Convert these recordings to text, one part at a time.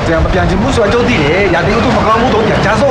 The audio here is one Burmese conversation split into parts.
这样变成不算走地嘞，也得有多么高我都变加速。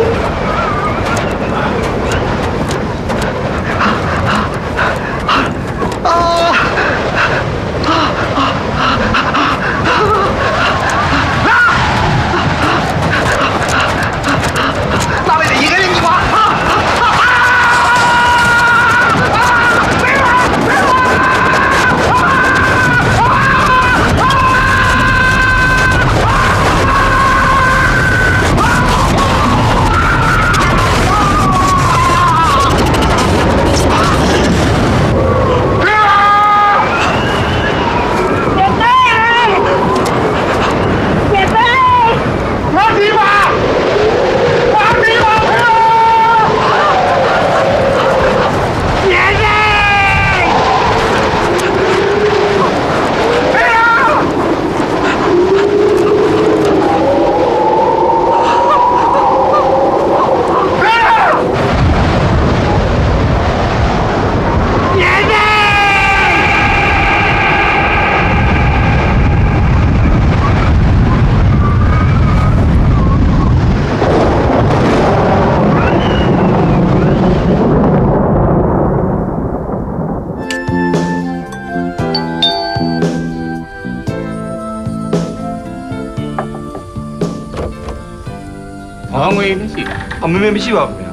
ဘာငွေနဲ့ရှိတာအမေမရှိပါဘူးခင်ဗျ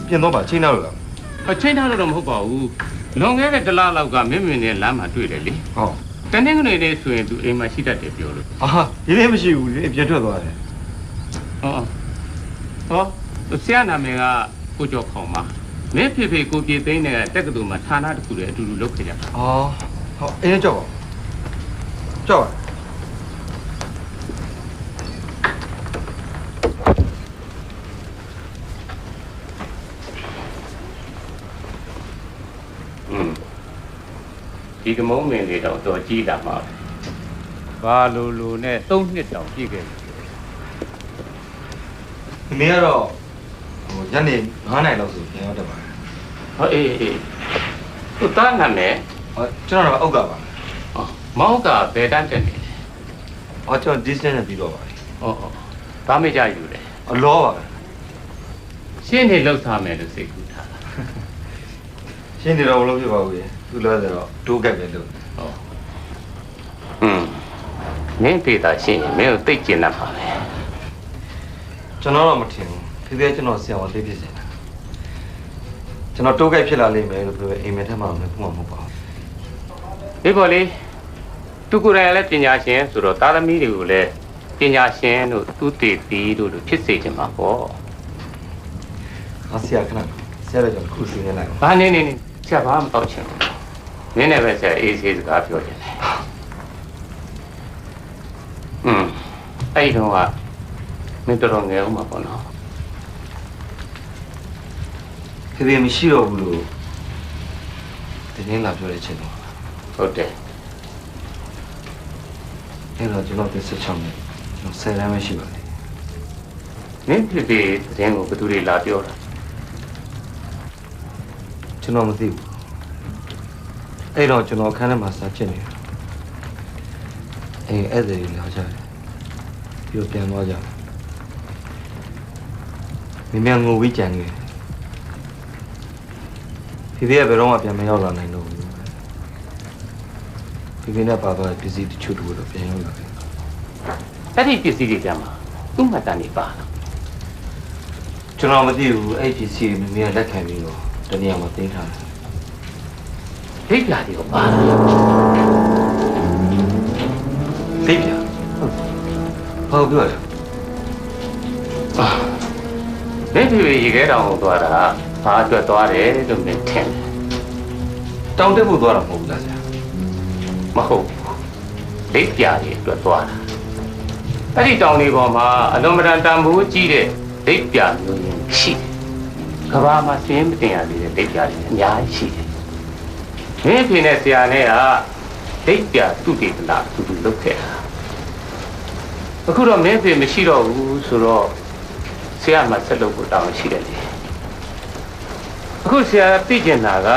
ပြင်တော့ပါချိန်တော့လားအချိန်ထားတော့မဟုတ်ပါဘူးလွန်ခဲ့တဲ့တစ်လလောက်ကမင်းမင်းနဲ့လမ်းမှာတွေ့တယ်လေဟုတ်တနေ့ကနေလေးဆိုရင်သူအိမ်မှာရှိတတ်တယ်ပြောလို့ဒီနေ့မရှိဘူးလေပြင်ထွက်သွားတယ်ဟောဆရာနာမည်ကကိုကျော်ခေါင်ပါမင်းဖေဖေကိုပြေသိန်းနဲ့တက္ကသိုလ်မှာဌာနတစ်ခုတည်းအတူတူလုပ်ခဲ့ကြတာဟုတ်အင်းကြောက်ကြောက်ဒီကမုံမင်းလေးတော့တော်ကြီးတာမှာဘာလိုနဲ့3နှစ်တောင်ပြည့်ခဲ့ပြီဒီနေ့ကတော့ညနေ9:00နာရီလောက်ဆိုပြန်ရောက်တတ်ပါတယ်ဟောအေးသူတားနာမယ်ကျွန်တော်တော့အုတ်ကပါမောင်းကဘယ်တန်းတက်နေလဲကျွန်တော် distance နဲ့ပြီးတော့ပါပြီဘာမေ့ကြယူလဲအလောပါပဲရှင်းနေလောက်ထားမယ်လို့စိတ်ကူးထားရှင်းနေတော့မလုပ်ဖြစ်ပါဘူးသူလောဆိုတော့တိုးကက်ပဲလို့မင်းဖေးတာရှင်းရင်မင်းကိုသိကျင်တတ်ပါပဲကျွန်တော်တော့မထင်ဘူးဖေဖေကျွန်တော်ဆရာဝန်သိဖြစ်နေတာကျွန်တော်တိုးကက်ဖြစ်လာလိမ့်မယ်လို့ပြောအိမ်မက်ထက်မှလည်းဖုံးမှာမဟုတ်ပါဘူးဒီပေါ်လေးသူကိုယ်တိုင်လည်းပညာရှင်ဆိုတော့သားသမီးတွေကိုလည်းပညာရှင်တို့သူတည်ပြီးတို့လို့ဖြစ်စေချင်မှာပေါ့ဆရာခဏဆရာလည်းကျွန်တော်ခုစီနေလိုက်ဘာနေဆရာဘာမှမတော့ချင်ဘူးမင်းနဲ့ပဲဆရာအေးဆေးစကားပြောချင်တယ်အဲ့ဒီတော့ကမင်းတော်ငယ်ဦးမှာပေါ့နော်ဖေဖေမရှိတော့ဘူးလို့တင်းလာပြောတဲ့အချိန်တော့ဟုတ်တယ်အဲ့တော့ကျွန်တော်ပြဆက်ချောင်းနေကျွန်တော်10 တန်းပဲရှိပါသေးတယ်မင်းဖေဖေတင်းကိုဘယ်သူတွေလာပြောတာကျွန်တော်မသိဘူးအဲ့တော့ကျွန်တော်ခန်းထဲမှာစာချက်နေတာအဲ့ဒါကြီးလောက်ကြတယ်ပြီးတော့ပြန်သွားကြတယ်မင်းငိုဝေးကြံနေဖေဖေကဘယ်တော့မှပြန်မရောက်လာနိုင်တော့ဘူးဖေဖေနဲ့ပါသွားတဲ့ပစ္စည်းတချို့တော့ပြန်ရောက်လာတယ်အဲ့ဒီပစ္စည်းတွေပြန်မှာသူ့မှတ်တမ်းတွေပါလားကျွန်တော်မသိဘူးအဲ့ဒီပစ္စည်းတွေမင်းလက်ခံပြီးတော့တနည်းအောင်သိမ်းထားတယ်ဒိတ်ပြာတွေကိုပါလားဒိတ်ပြာဟုတ်ပြောတယ်မင်းဖေဖေရေခဲတောင်ကိုသွားတာဘာအတွက်သွားတယ်လို့မင်းထင်တယ်တောင်တက်ဖို့သွားတာမဟုတ်ဘူးလားဆရာမဟုတ်ဘူးဒိတ်ပြာတွေအတွက်သွားတာအဲ့ဒီတောင်တွေပေါ်မှာအလွန်မတန်တန်ဖိုးကြီးတဲ့ဒိတ်ပြာမျိုးရင်းရှိတယ်ကဘာမှာစင်းမတင်ရသေးတဲ့ဒိတ်ပြာတွေအများကြီးရှိတယ်မင်းဖေနဲ့ဆရာနဲ့ကဒိတ်ပြာသူ့ဒေသနာသူတို့လုပ်ခဲ့တာအခုတော့မင်းဖေမရှိတော့ဘူးဆိုတော့ဆရာမှဆက်လုပ်ဖို့တောင်းရှိတယ်လေအခုဆရာသိကျင်တာက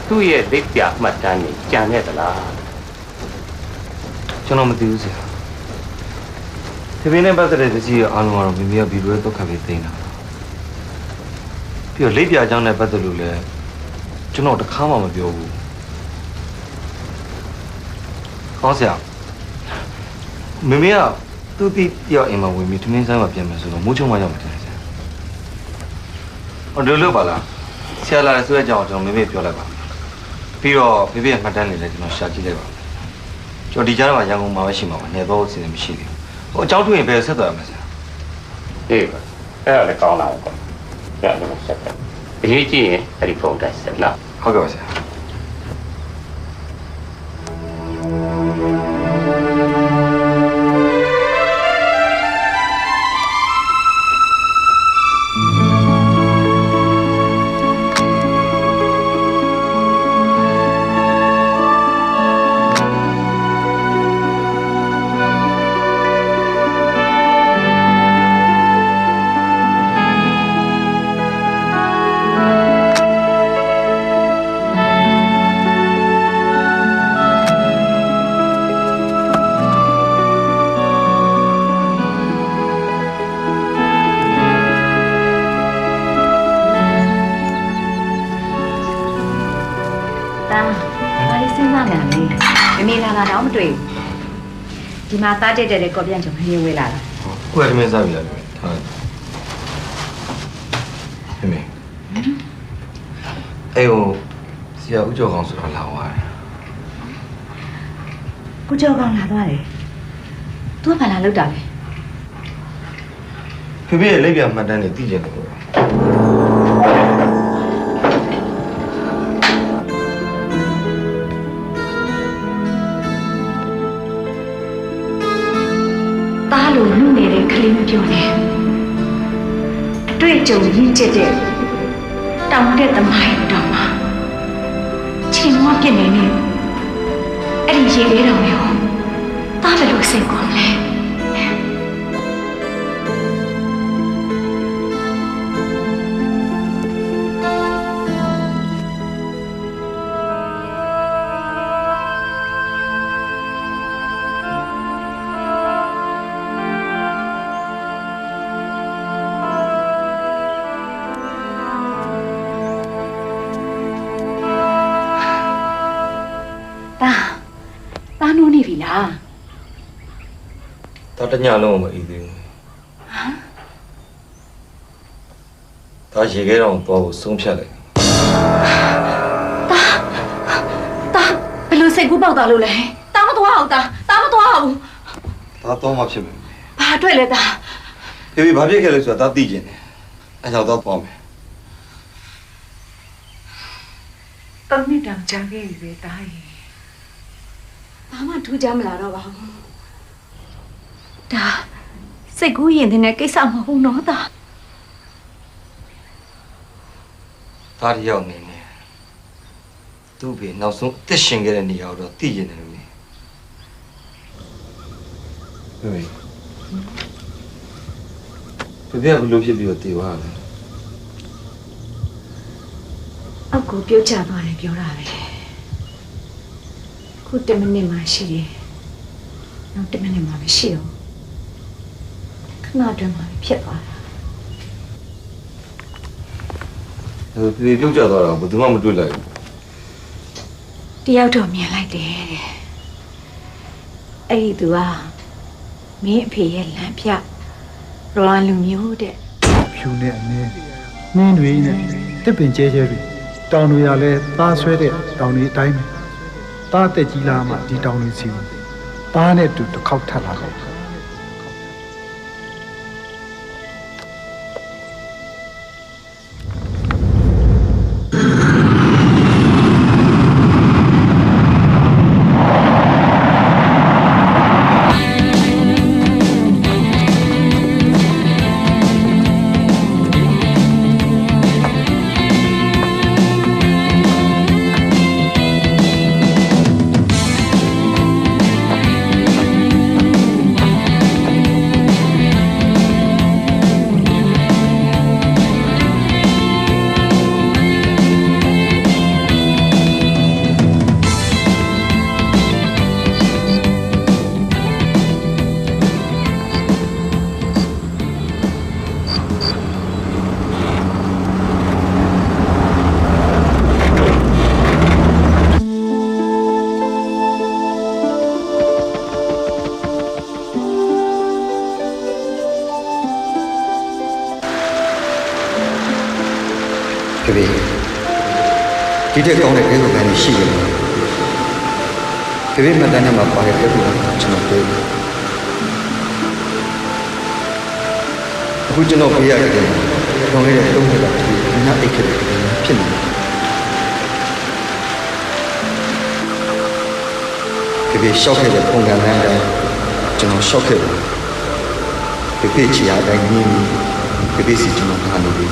သူ့ရဲ့ဒိတ်ပြာမှတ်တမ်းကြီးကြံနေသလားကျွန်တော်မသိဘူးဆရာ ဖေဖေနဲ့ပတ်သက်တဲ့ပစ္စည်းအားလုံးကတော့မိမိကဗီဒီယိုရဲ့တော့ခပ်ပြီးသိမ်းတာပြီးတော့လိပ်ပြာကြောင်းနဲ့ပတ်သက်လို့လည်းကျွန်တော်တခါမှမပြောဘူးဟောဆရာမိမိကသူ့တိတယောက်အိမ်မှာဝင်ပြီးထမင်းဆိုင်မှာပြန်မယ်ဆိုတော့မိုးချုံမရောက်မှတင်တယ်ဆရာဟောလို့ပါလားဆရာလာတဲ့ဆိုတဲ့အကြောင်းကျွန်တော်မိမိပြောလိုက်ပါပြီးတော့ဖေဖေရဲ့မှတ်တမ်းတွေလည်းကျွန်တော်ရှာကြည့်လိုက်ပါကျွန်တော်ဒီကြားမှာရန်ကုန်မှာပဲရှိမှာပါနေတော့အစီအစဉ်မရှိသေးဘူးဟိုအကြောင်းတွေ့ရင်ဘယ်ဆက်သွားရမလဲဆရာအေးပါအဲ့ဒါလည်းကောင်းလာပေါ့ကြည့်လို့ဆက်တယ်အရေးကြီးရင်အဲ့ဒီဖုန်းတိုင်းဆက်နော်ဟုတ်ကဲ့ပါဆရာဒီမှာသားတက်တဲ့ကော်ပြန်ချုံရင်းဝေးလာတာ။ကိုယ်ကမင်းစားပြီလား။ဟုတ်။မေ။အေးဟိုဆရာဦးကျော်ကောင်းဆိုတာလာသွားတယ်။ကိုကျော်ကောင်းလာသွားတယ်။ तू ကဘာလာလောက်တာလဲ။ဖေဖေရဲ့လက်ပြမှတ်တမ်းတွေသိကျင်တယ်လို့လို့လူနေတဲ့ကလေးမပြောနဲ့အတွေ့အကြုံရင့်ကျက်တဲ့တောင်တဲ့သမိုင်းတောင်မှာချိန်မပြည့်နေနေအဲ့ဒီရေလေးတောင်မျိုးသားဘယ်လိုစိတ်ကောင်းလဲတာနိုးနေပြီလားဒါတညလုံးမအေးသေးဘူးဟမ်ဒါရေခဲတောင်တော့ကိုဆုံးဖြတ်လိုက်တာဘယ်လိုစိတ်ကူးပေါက်တာလို့လဲတာမသွားအောင်တာမသွားအောင်ဒါတော့မှဖြစ်မယ်ဘာအတွက်လဲတာဖေဖေဘာဖြစ်ခဲ့လဲဆိုတာဒါသိကျင်တယ်အဲကြောင့်တော့ပေါ့မယ်တမီးတောင်ကြားခဲ့ပြီတာရဲ့ဘာမှထူးကြမလာတော့ပါဘူးဒါစိတ်ကူးရင်တဲ့ကိစ္စမဟုတ်တော့တာဒါတယောက်နေနေသူ့ဖေနောက်ဆုံးအသက်ရှင်ခဲ့တဲ့နေရာတော့သိကျင်တယ်လို့လေဟေးဖေဖေကဘယ်လိုဖြစ်ပြီးတော့တည်သွားလဲအောက်ကိုပြုတ်ချသွားတယ်ပြောတာပဲခု10မိနစ်မှရှိတယ်နောက်10မိနစ်မှပဲရှိတော့ခဏတွင်းမှဖြစ်သွားတာဖေပြုတ်ကျသွားတာဘယ်သူမှမတွေ့လိုက်ဘူးတယောက်တော့မြင်လိုက်တယ်တဲ့အဲ့ဒီသူကမင်းအဖေရဲ့လမ်းပြရွာလူမျိုးတဲ့ဖြူနဲ့အနည်းနှင်းတွေနဲ့တစ်ပင်ကျဲကျဲတွေတောင်တွေရလဲသားဆွဲတဲ့တောင်တွေအတိုင်းပဲသားတက်ကြီးလာမှဒီတောင်တွေစီသားနဲ့တူတစ်ခေါက်ထပ်လာတော့ တပည့်ဒီတဲ့ကောင်းတဲ့ကဲကိုကနေရှိတယ်တပည့်မှတ်တမ်းထဲမှာပါတဲ့ကဲကိုကျွန်တော်ပြောအခုကျွန်တော်ပြရတယ်ကောင်းခဲ့တဲ့တုံးတွေကညအိတ်ခဲ့တယ်ဖြစ်နေတယ်တပည့်ရှောက်ခဲ့တဲ့ပုံစံတိုင်းကျွန်တော်ရှောက်ခဲ့တယ်တပည့်ချီရတိုင်းနင်းတပည့်စီကျွန်တော်ထားနေပြီ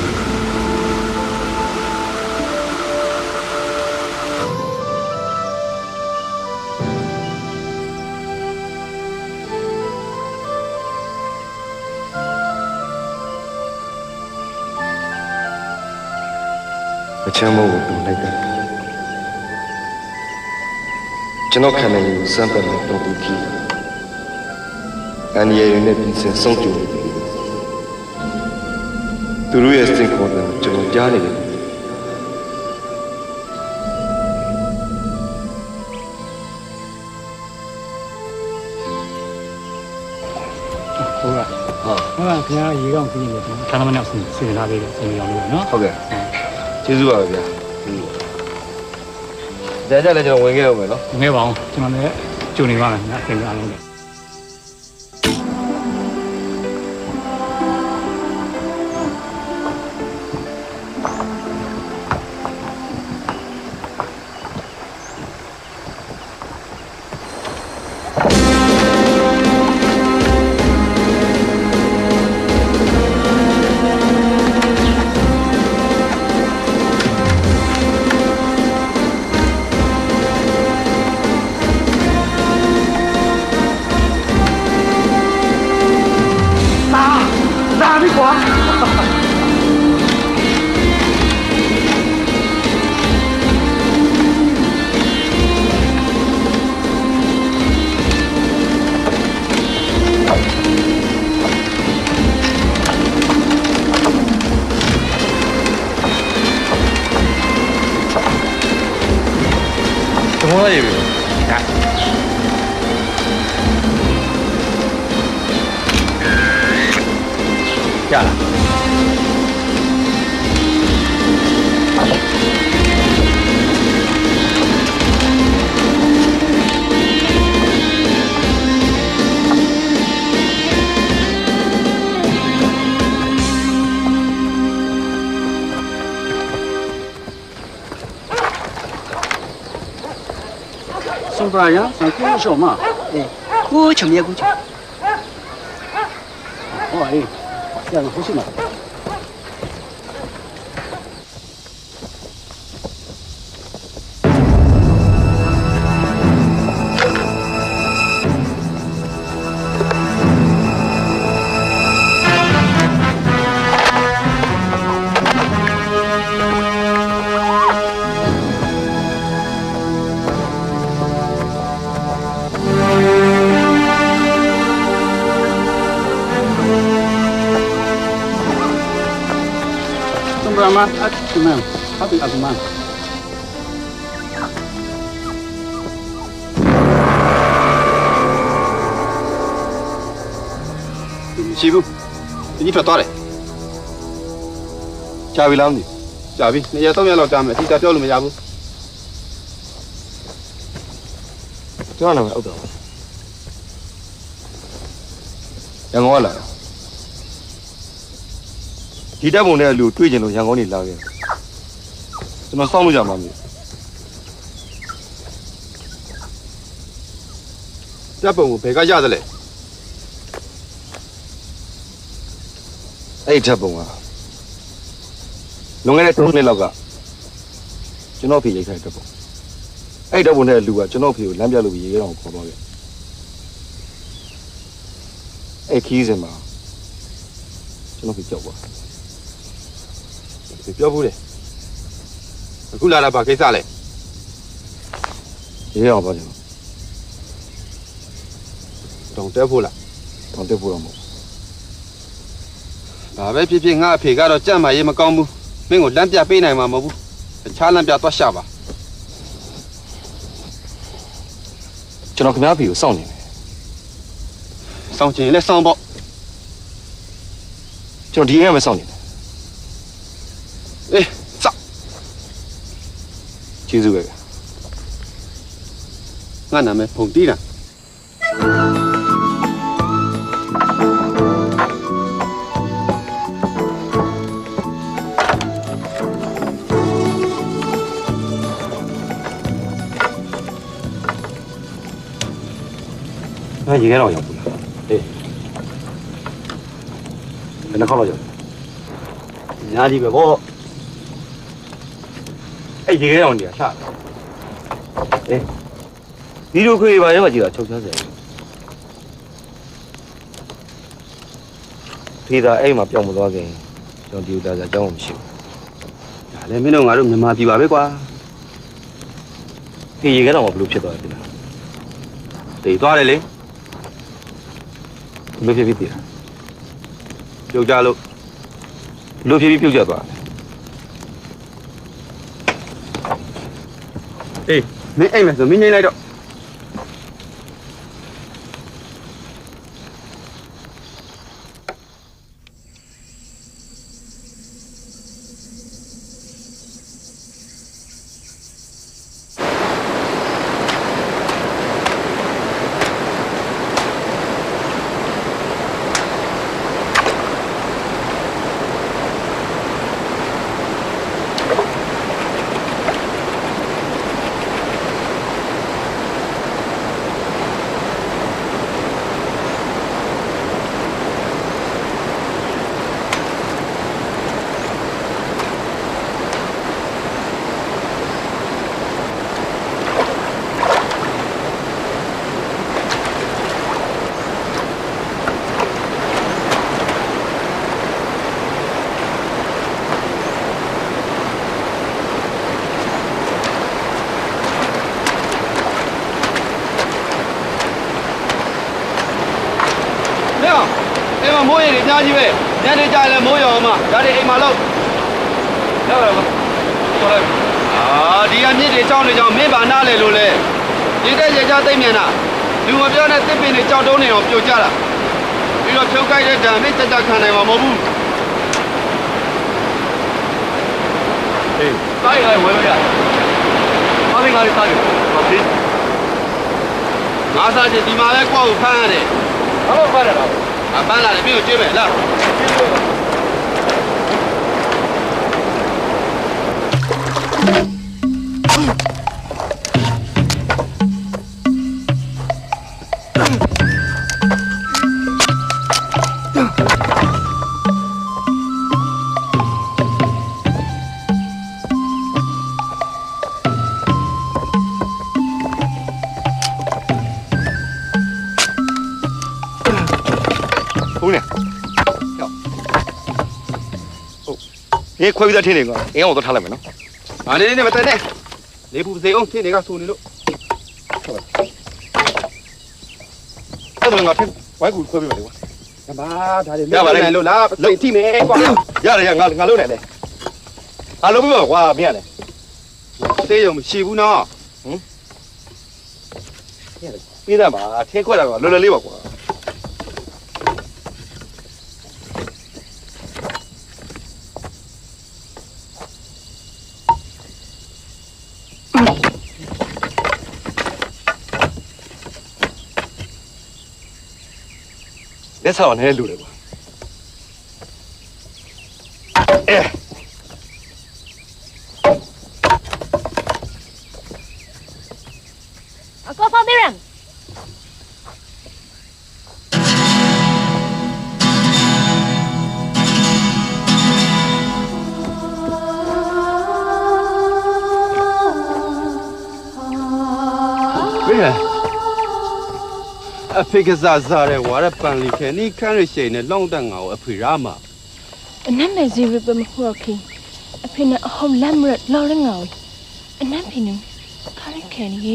အချမ်းမို့ကိုပြန်လိုက်တယ်ကျွန်တော်ခံနေရင်စမ်းပတ်လို့တော့ဒီကြည့်အန်ရီရနဲ့ပြင်ဆင်ဆုံးကြည့်နေပြီသူတို့ရဲ့စင်ခေါ်တယ်ကျွန်တော်ကြားနေတယ်ဟုတ်ကဲ့ခင်ဗျာရေကောင်းပြီးနေတယ်ခါနမနဲ့စီစဉ်ထားပေးတယ်စီစဉ်အောင်လို့နော် ဟုတ်ကဲ့ကျေးဇူးပါပဲဗျာကြာလည်းကျွန်တော်ဝင်ခဲ့အောင်မယ်နော် ငဲပါအောင်ကျွန်တော်လည်းကြိုနေပါမယ်ခင်ဗျာခင်ဗျာအားလုံးဘုံလာရေပြီကြာလာ送过来呀，上锅烧嘛，锅吃面锅吃。哦哎，这样不行嘛。Berapa? Aku mana? Tapi aku mana? Sibu, ini betul deh. Cabai lam ni. Cabai, ni ya tahu ya lo cabai. Kita tahu lu macam apa? Jangan nak tahu. Yang awal lah. ဒီတပ်ပုံနဲ့လူတွေ့ကျင်လို့ရန်ကုန်နေလာခဲ့ကျွန်တော်စောင့်လို့ရမှာမလို့တပ်ပုံကိုဘယ်ကရတယ်လဲအဲ့တပ်ပုံကလွန်ခဲ့တဲ့3နှစ်လောက်ကကျွန်တော်ဖေရိုက်ခိုင်းတပ်ပုံအဲ့တပ်ပုံနဲ့လူကကျွန်တော်ဖေကိုလမ်းပြလို့ရေခဲတောင်ခေါ်သွားခဲ့အဲ့ခီးစင်မှာကျွန်တော်ဖေကြောက်သွားပြောဘူးလေအခုလာတာဘာကိစ္စလဲရေးအောင်ပါကျွန်တော်တောင်တက်ဖို့လားတောင်တက်ဖို့တော့မဟုတ်ဘာပဲဖြစ်ဖြစ်ငါအဖေကတော့ကြက်မှရေးမကောင်းဘူးမင်းကိုလမ်းပြပေးနိုင်မှာမဟုတ်ဘူးတခြားလမ်းပြသွားရှာပါကျွန်တော်ခင်ဗျားဖေကိုစောင့်နေတယ်စောင့်ချင်လဲစောင့်ပေါ့ကျွန်တော်ဒီအိမ်ကမစောင့်နေတယ်အေးစ ကျေးဇူးပဲငါနာမည်ဖုန်တီးတာငါရေခဲတော့ရောက်ဘူးလားဟေးဘယ်နှခေါက်လောက်ရောက်ညာကြီးပဲဗောအဲ့ရေခဲအောင်ကြီးရှာအေးဒီလိုခွေပါရောကြည့်တာချုပ်ချစေဖေးသားအဲ့မှာပြောင်းမသွားခင်ကျွန်တော်ဒီဥသားစားအကြောင်းမရှိဘူးဒါလည်းမင်းတို့ငါတို့မြန်မာပြည်ပါပဲကွာဖေးရေခဲတော့မဘလို့ဖြစ်သွားတယ်လားတေးသွားတယ်လေဘယ်ဖြစ်ဖြစ်တည်တာပြုတ်ကြလို့လို့ဖြစ်ပြီးပြုတ်ကြသွားတယ်အေးမင်းအိမ်မယ်ဆိုမင်းငိမ့်လိုက်တော့မိုးရေတွေအများကြီးပဲညနေကျလည်းမိုးရောင်မှာဒါတွေအိမ်မှာလို့ရောက်လာပါတော်လိုက်ဒီကမြစ်တွေကြောင်းနေကြောင်းမင်းပါနားလေလို့လေဒီတဲ့ရေချသိမ့်မြန်တာလူမပြောနဲ့တစ်ပင်တွေကြောက်တုံးနေအောင်ပြိုကျတာပြီးတော့ဖြုတ်ကိုက်တဲ့ဓာတ်မင်းတက်တက်ခံနိုင်မှာမဟုတ်ဘူးအေးတိုင်းလိုက်ဝဲရဘာမင်းငါလေးစားကြဘာဖြစ်ငါစားချင်ဒီမှာပဲကိုယ့်ကိုဖမ်းရတယ်ဘာလို့ဖမ်းရတာအပန်းလာတယ်ပြီးတော့ကျွေးမယ်လား你快点听那个，让我都查了没呢？啊，你没在呢，你不在哦，听那个说你了。这不我听，外国快别来了。干嘛？他的要不来了啦，来听没？要来我来来。啊，老不要花面嘞。这种西部呢？嗯。别的嘛，天快了，来来来吧，我。လက်ဆောင်နဲ့လူတွေပါအကောဖော်သေးရမ်ဘယ်အဖေကစားစားတဲ့ဝါရပန်လီခဲနီခန်းရရှိနေလောင်းတန်ငါကိုအဖေရမှာအနမ်းမဲ့ဇီဝပမခေါ်ခင်အဖေနဲ့အဟုံးလမ်းရလော်ရငောင်းအနမ်းဖိနေခါရခဲနေရီ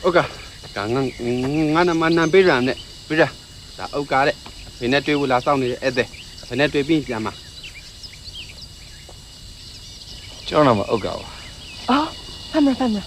ဟုတ်ကဲ့ငါနမနန်ပေးရမ်းနဲ့ပြရဒါအုတ်ကားတဲ့အဖေနဲ့တွေ့ဖို့လာစောင့်နေတဲ့အသက်အဖေနဲ့တွေ့ပြီးပြန်မှာကျွန်တော်နာမအုတ်ကားပါအော်ဖမ်းမဖမ်းမ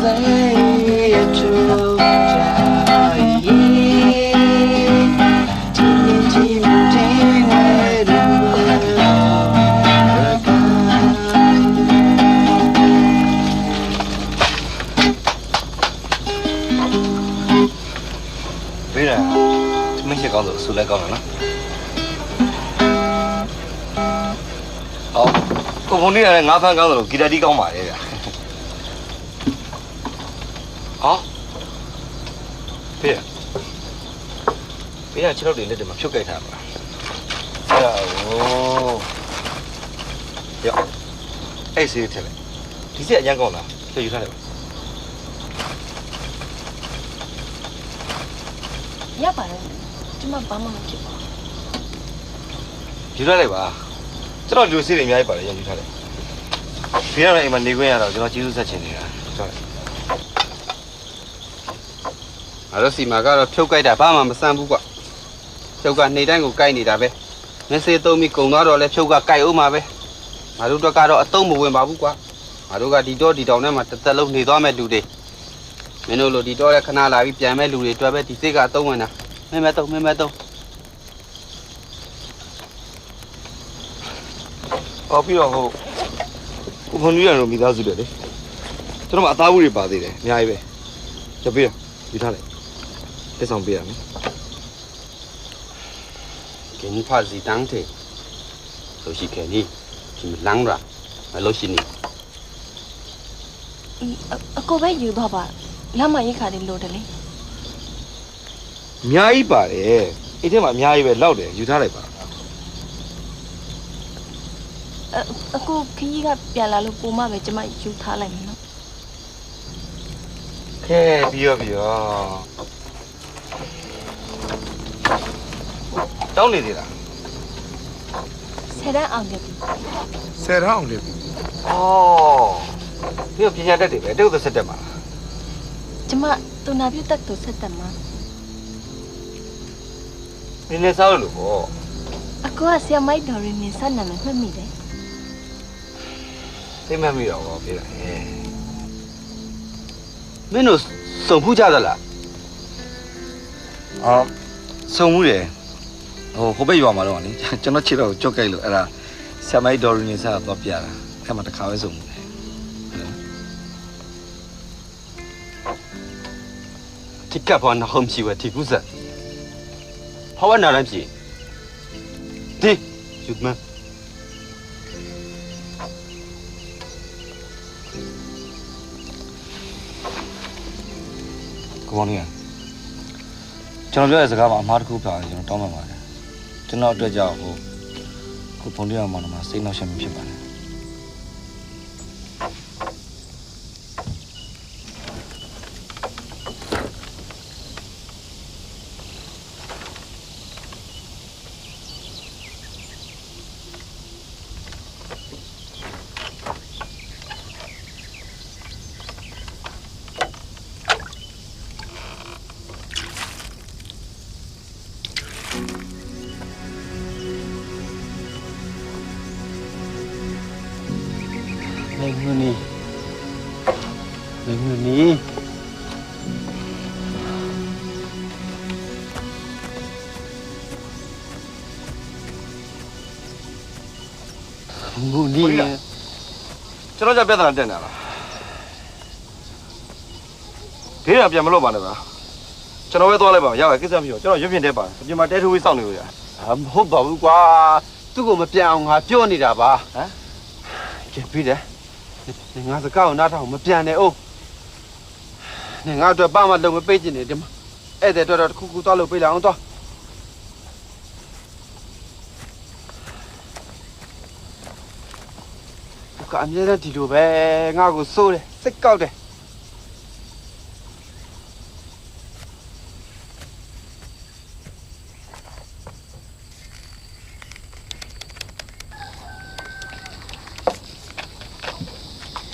别人这么些高手，手来高人了。好，我碰见了牙翻高手，给他地高买的呀。好，别人，别人吃到脸的怎么票给他吧？哎呀，哦，哟，哎，谁吃的？ဒီစက်အရင်ကောင်းလားကြည့်ယူထားတယ် ရပါတယ်ကျမဘာမှမဖြစ်ပါဘူး ယူထားလိုက်ပါကျွန်တော်လူစီးတွေအများကြီးပါတယ်ယူထားတယ်ဖေးရတဲ့အိမ်မှာနေခွင့်ရတော့ကျွန်တော်ကျေးဇူးဆက်ချင်နေတာဟုတ်တယ် အဲ့တော့စီမာကတော့ဖြုတ်ကြိုက်တာဘာမှမဆန်းဘူးကွာဖြုတ်ကနေတိုင်းကိုကြိုက်နေတာပဲမျက်စိသုံးပြီးကုံသွားတော့လဲဖြုတ်ကကြိုက်အောင်မှာပဲငါတို့တော့ကတော့အတုံးမဝင်ပါဘူးကွာငါတို့ကဒီတော့ဒီတောင်ထဲမှာတစ်သက်လုံးနေသွားမဲ့လူတွေမင်းတို့လိုဒီတော့လဲခဏလာပြီးပြန်မဲ့လူတွေတွေ့ပဲဒီစိတ်ကအတုံးဝင်တာမင်းမဲတော့ ဟောပြီးတော့ဟိုခွန်ကြီးရတော့မိသားစုတွေလေကျွန်တော်အသားဘူးတွေပါသေးတယ်အများကြီးပဲကြပြရယူထားလိုက်လက်ဆောင်ပေးရမယ် 给你怕是当天就是给你去浪了မလို့ရှိနေ အကိုပဲယူတော့ပါလမ်းမရိတ်ခါလေးလို့တယ်လေ အများကြီးပါတယ်အိမ်ထဲမှာအများကြီးပဲလောက်တယ်ယူထားလိုက်ပါ အကိုခကြီးကပြန်လာလို့ပုံမပဲကျမယူထားလိုက်မယ်နော် ခဲပြီးရောတောင်းနေသေးလား ဆယ်တန်းအောင်တယ်ပြီ 10ထောင်လေပြီ ဩဒီပညာတတ်တယ်ပဲတုတ်သက်ဆက်တက်ပါ ကျမတူနာပြုတ်တက်သူဆက်တက်မှာ နည်းနည်းစားလို့ပေါ့ အကိုကဆရာမိုက်တော်ရင်းနဲ့ဆက်နာမယ်မှတ်မိတယ် သိမှတ်မိတော့ပြေးလာ မင်းတို့စုံဖူးကြသလား အော်စုံမှုတယ်ဟိုဘက်ရွာမှာတော့လေကျွန်တော်ခြေတော့ကြော့ကြိုက်လို့အဲ့ဒါဆာမိုက်ဒေါ်ရင်းနေစားတော့ပြတာအဲ့မှာတစ်ခါပဲစုံမှုတယ် ဒီကပ်ဘောနာဟုံရှိဝတိကူးစက်ဟောဝနာရမ်းပြီဒီယူမ ကိုပေါင်းလေးကျွန်တော်ပြောတဲ့စကားမှာအမှားတစ်ခုပါကျွန်တော်တောင်းပန်ပါတယ်ကျွန်တော်အတွက်ကြောင့်ဟိုကိုပေါင်းလေးအောင်မှာစိတ်နှောက်ယှက်မှုဖြစ်ပါတယ် မင်းမနီမူနီ ကျွန်တော်ကြပြဿနာတက်နေလားဖေးရပြန်မလို့ပါနဲ့ဗျာကျွန်တော်ပဲသွားလိုက်ပါရပါကိစ္စမရှိတော့ကျွန်တော်ရွတ်ပြင်းတဲ့ပါအပြင်မှာတဲထိုးဝေးစောင့်နေလို့ရ မဟုတ်ပါဘူးကွာသူ့ကိုမပြန်အောင်ငါပြောနေတာပါဟမ်ကဲပြီးတယ်ငါစကားကိုနားထောင်မပြန်နဲ့အောင်ငါအတွက်ဘာမှလုံးမပေးချင်နေတယ်မအဲ့တဲ့တော့တစ်ခုခုသွားလို့ပေးလိုက်အောင်သွားကအမြဲတမ်းဒီလိုပဲငါ့ကိုစိုးတယ်စိတ်ကောက်တယ်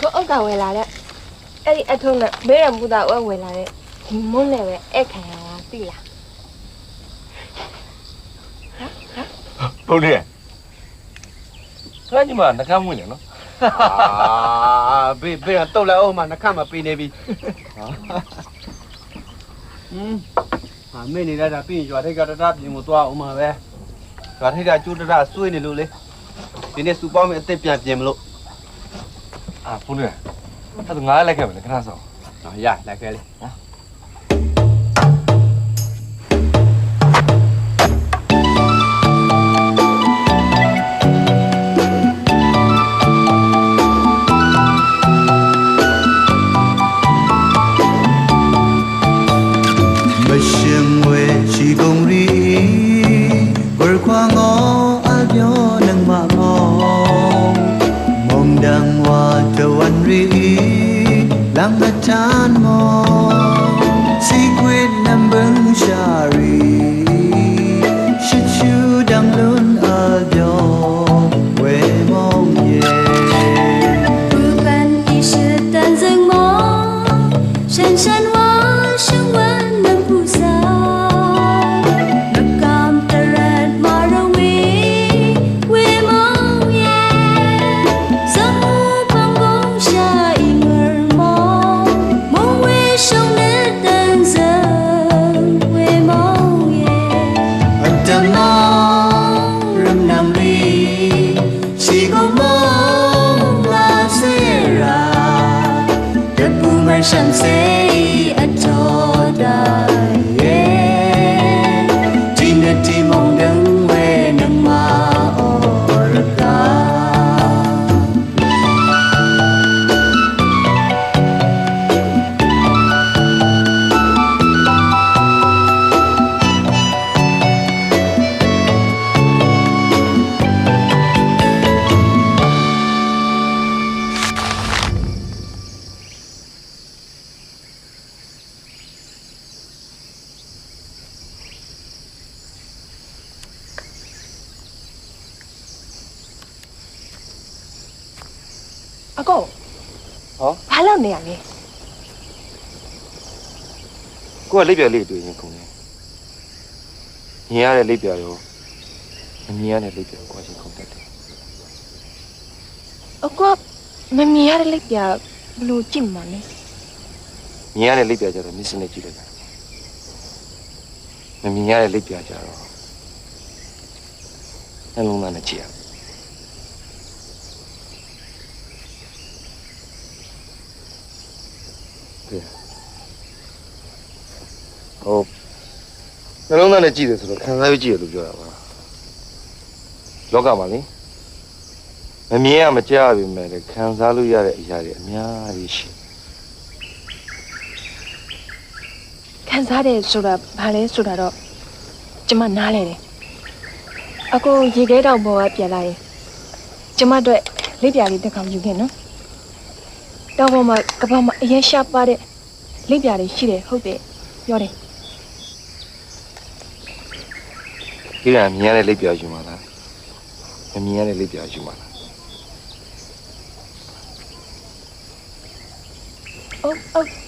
ကိုအုတ်ကဝယ်လာတဲ့အဲ့ဒီအထုံးနဲ့ဘေးရမူတာဝယ်လာတဲ့ဒီမွန်းနဲ့ပဲအဲ့ခံရတာသိလား ဟုတ်တယ်ခါညီမနှကမ်းဝင်တယ်နော် ဘေးကတော့လိုက်အောင်မှနှခမ်းမပေးနေပြီမင်းနေရတာပြီးရင်ရွာထိပ်ကတရပြင်ကိုသွားအောင်မှာပဲရွာထိပ်ကကျိုးတရဆွေးနေလို့လေဒီနေ့စူပေါင်းမအစ်စ်ပြန်ပြင်မလို့ ဖုန်းရအဲ့ဒါငါလိုက်ခဲ့မယ်ခဏစောင့် ရလိုက်ခဲ့လေနော် အကိုဟောဘာလုပ်နေရလဲ ကိုကလိပ်ပြလေးတွေ့ရင်ခုန်နေမြင်ရတဲ့လိပ်ပြရောမမြင်ရတဲ့လိပ်ပြကိုချင်းခုန်တတ်တယ် အကိုမမြင်ရတဲ့လိပ်ပြဘလို့ကြည့်မှလဲ မြင်ရတဲ့လိပ်ပြကြတော့မျက်စိနဲ့ကြည့်လိုက်တာမမြင်ရတဲ့လိပ်ပြကြတော့နှလုံးသားနဲ့ကြည့်ရဟုတ်နှလုံးသားနဲ့ကြည့်တယ်ဆိုတော့ခံစားရကြည့်ရလို့ပြောတာပါလောကမှာလေမမြင်ရမကြားရပေမဲ့လည်းခံစားလို့ရတဲ့အရာတွေအများကြီးရှိ ခံစားတယ်ဆိုတာဘာလဲဆိုတာတော့ကျမနားလဲတယ်အကိုရေခဲတောင်ပေါ်ကပြန်လာရင်ကျမတို့လိပ်ပြာလေးတစ်ကောင်ယူခဲ့နော်တောင်ပေါ်မှာကပောက်မှာအရင်ရှာပါတဲ့လိပ်ပြာလေးရှိတယ်ဟုတ်တယ်ပြောတယ် ဒီကမြင်ရတဲ့လိပ်ပြယူမှာလားမမြင်ရတဲ့လိပ်ပြယူမှာလား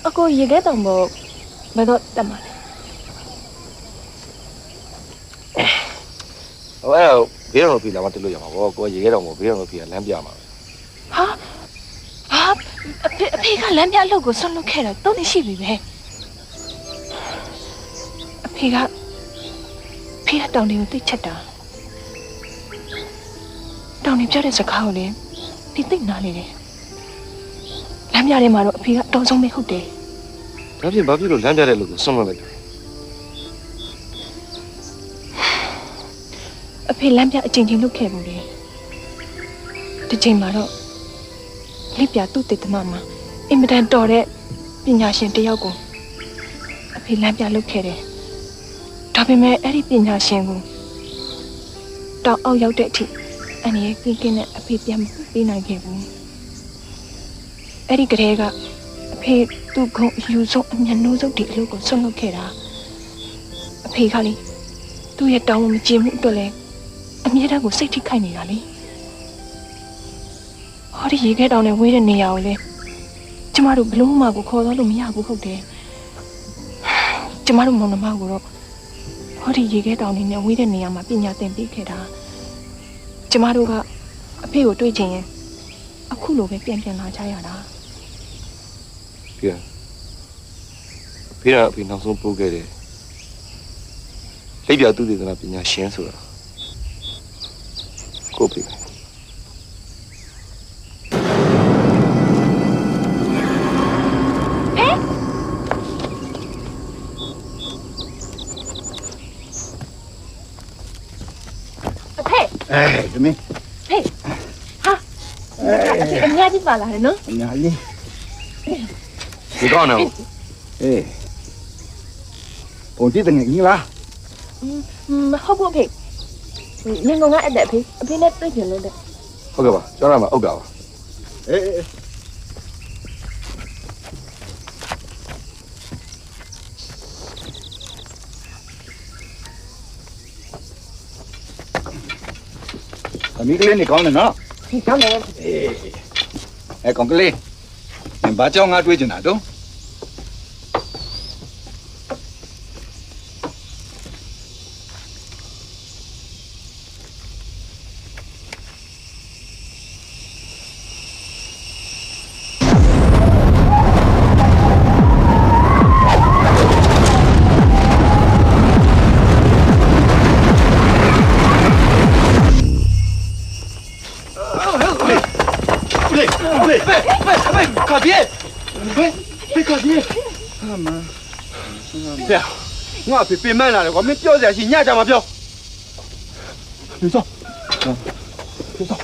အကိုရေခဲတောင်ပေါ်ဘယ်တော့တက်မှာလဲ ဟိုအဲ့တော့ဘေးတော်ပြည်လာမှတက်လို့ရမှာပေါ့ကိုကရေခဲတော်မို့ဘေးတော်ပြည်ကလမ်းပြမှာ ဟာအဖေကလမ်းပြအလုပ်ကိုဆွန့်လွတ်ခဲ့တာတုံးနေရှိပြီပဲအဖေကတောင်တွေကိုသိချက်တာတောင်တွေပြောတဲ့စကားကိုလည်းဒီသိနာနေတယ်လမ်းပြထဲမှာတော့အဖေကအတော်ဆုံးပဲဟုတ်တယ် ဒါဖြင့်ဘာဖြစ်လို့လမ်းပြတဲ့လူကိုဆွန့်လွတ်လိုက်လဲ အဖေလမ်းပြအချိန်ချင်းလုပ်ခဲ့ဘူးလေဒီချိန်မှာတော့လိပ်ပြသူ့တေသမမှာအင်မတန်တော်တဲ့ပညာရှင်တစ်ယောက်ကိုအဖေလမ်းပြလုပ်ခဲ့တယ်ဒါပေမဲ့အဲ့ဒီပညာရှင်ကိုတောင်အောက်ရောက်တဲ့အထိအနေနဲ့ကင်းနဲ့အဖေပြန်မပေးနိုင်ခဲ့ဘူးအဲ့ဒီကလေးကအဖေသူ့ခုံအယူဆုံးအမျက်နှိုးဆုံးဒီအလုပ်ကိုဆွန့်လွတ်ခဲ့တာအဖေကလေသူ့ရဲ့တောင်းမကြည့်မှုအတွက်လည်းအမြဲတမ်းကိုစိတ်ထိခိုက်နေတာလေဟောဒီရေခဲတောင်နဲ့ဝေးတဲ့နေရာကိုလေကျမတို့ဘလို့မှကိုခေါ်သွားလို့မရဘူးဟုတ်တယ်ကျမတို့မောင်နှမကိုတော့ဟောဒီရေခဲတောင်နဲ့ဝေးတဲ့နေရာမှာပညာသင်ပေးခဲ့တာကျမတို့ကအဖေကိုတွေ့ချင်ရင် အခုလိုပဲပြန်လာကြရတာ ဖေးရအဖေနောက်ဆုံးပို့ခဲ့တယ်လိပ်ပြသူတည်သနာပညာရှင်ဆိုတာကိုဖေး သမီး အများကြီးပါလာတယ်နော် အများကြီး ဒီကောင်းတော့ အေးပုံကြည့်တဲ့ငင်းလား ဟုတ်ဘူးဖေငငငါအဲ့တဲ့အဖေနဲ့တွေ့ချင်လို့တဲ့ ဟုတ်ကဲ့ပါကျွန်တော်ကမှအုတ်တာပါ အေးသမီးကလေးနေကောင်းတယ်နော် ကောင်းတယ် အဲကောင်ကလေးဘာကြောင့်ငါတွေးချင်တာတော့ 卡别，别卡别，别，我别慢了，我们飙下去，你家嘛飙，别走，别走。